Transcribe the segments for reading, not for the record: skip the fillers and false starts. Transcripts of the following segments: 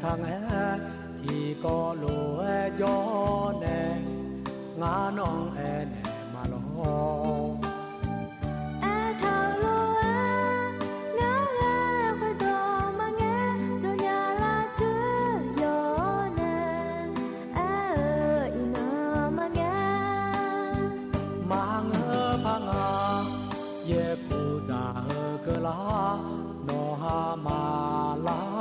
thằng thì có lúa gió nè ngã non nè mà lo thằng lúa ngã phải đồ mà nghe cho nhà là chữ gió nè ina mà nghe mà ngơ phang ye phụ già cơ lá nó ha mà lá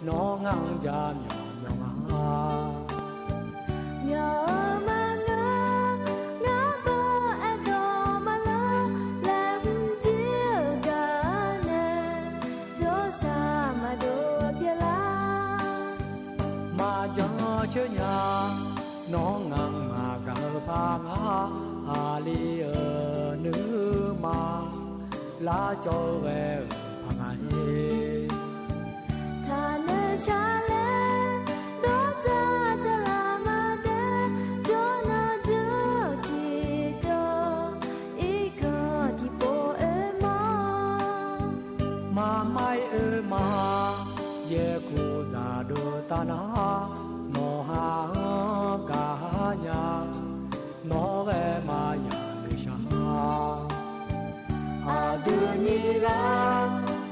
nó ngang ra nhỏ nhỏ nhỏ mà ngã bơ đồ mà lo làm chiều cả nè cho xa mà đồ bia lá mà cho chơi nhà nó ngang mà gạo phang ali ở nữ mà lá cho về phang ai thà nơi xa lên đó cha là mà để cho nó giữ thì cho ý cơ thì bộ em mà mai ơi mà ye cụ già đồ ta nó ha cả nhà nó về mà nhà người xa đưa nhi ra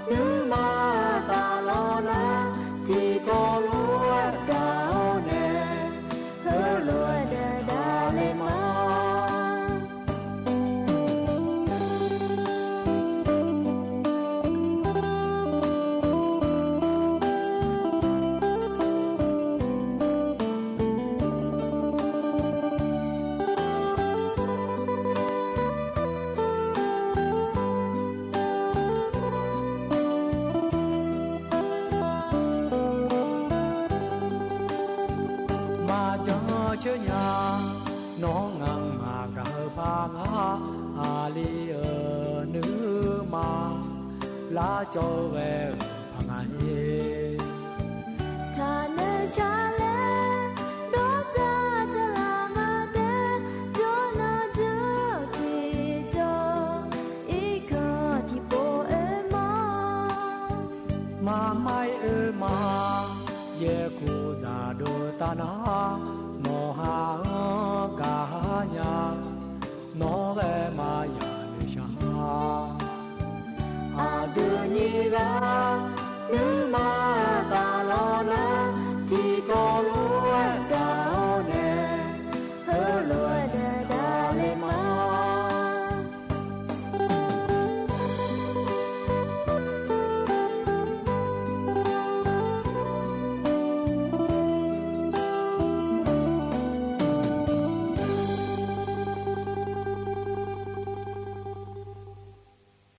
nữ mà ta lo na thì có lúa gạo nè hứa lúa đã lên mà chơi nhà nó ngang mà gạo phang ali ở nữ mà lá cho về phang ai thà nơi xa lên đó cha là mà để cho nó giữ thì cho ý cơ thì bộ em mà mai ơi mà ye cụ già đồ ta nó ha cả nhà nó về mà nhà người xa đưa nhi ra